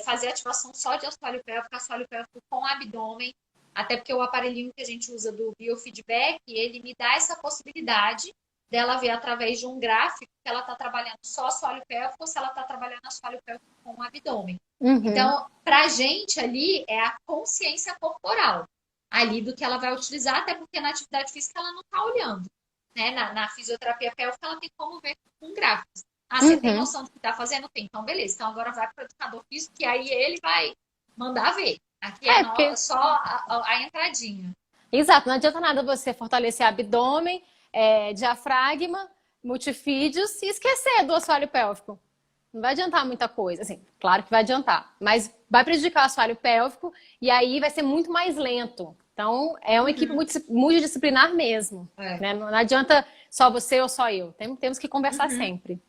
Fazer ativação só de assoalho pélvico com abdômen. Até porque o aparelhinho que a gente usa do biofeedback, ele me dá essa possibilidade dela ver através de um gráfico que ela está trabalhando só assoalho pélvico ou se ela está trabalhando assoalho pélvico com o abdômen. Então, para a gente ali é a consciência corporal ali do que ela vai utilizar, até porque na atividade física ela não está olhando. Né? Na fisioterapia pélvica ela tem como ver com gráficos. Ah, você tem noção do que está fazendo? Tem. Então, beleza. Então, agora vai para o educador físico, que aí ele vai mandar ver. Aqui só a entradinha. Exato. Não adianta nada você fortalecer abdômen, diafragma, multifídios e esquecer do assoalho pélvico. Não vai adiantar muita coisa. Assim, claro que vai adiantar, mas vai prejudicar o assoalho pélvico e aí vai ser muito mais lento. Então, é uma equipe multidisciplinar mesmo. Né? Não adianta só você ou só eu. Temos que conversar sempre.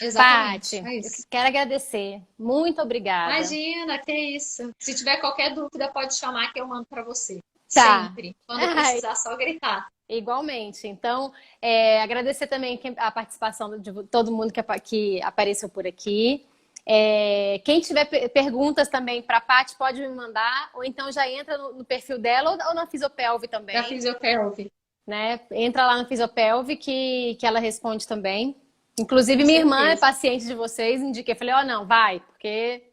Exatamente. Paty, eu quero agradecer. Muito obrigada. Imagina, que isso. Se tiver qualquer dúvida, pode chamar que eu mando para você. Tá. Sempre. Quando precisar, só gritar. Igualmente. Então, agradecer também a participação de todo mundo que apareceu por aqui. Quem tiver perguntas também para a Paty, pode me mandar, ou então já entra no perfil dela ou na Fisiopelve também. Na Fisiopelve. Né? Entra lá na Fisiopelve que ela responde também. Inclusive, minha irmã é paciente de vocês, indiquei, falei, não, vai, porque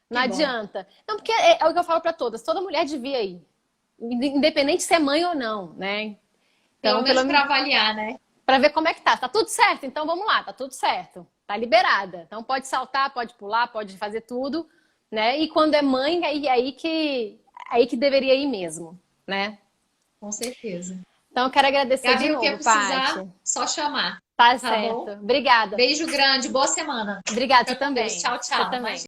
não adianta. Não, porque é o que eu falo para todas, toda mulher devia ir, independente se é mãe ou não, né? Então, pelo menos para avaliar, né? Para ver como é que tá tudo certo, então vamos lá, tá tudo certo, tá liberada. Então pode saltar, pode pular, pode fazer tudo, né? E quando é mãe, aí que deveria ir mesmo, né? Com certeza. Então eu quero agradecer Gabi, de novo, o que precisar, Paty. só chamar. Tá certo. Bom? Obrigada. Beijo grande, boa semana. Obrigada, você também. Tchau, tchau. Você também.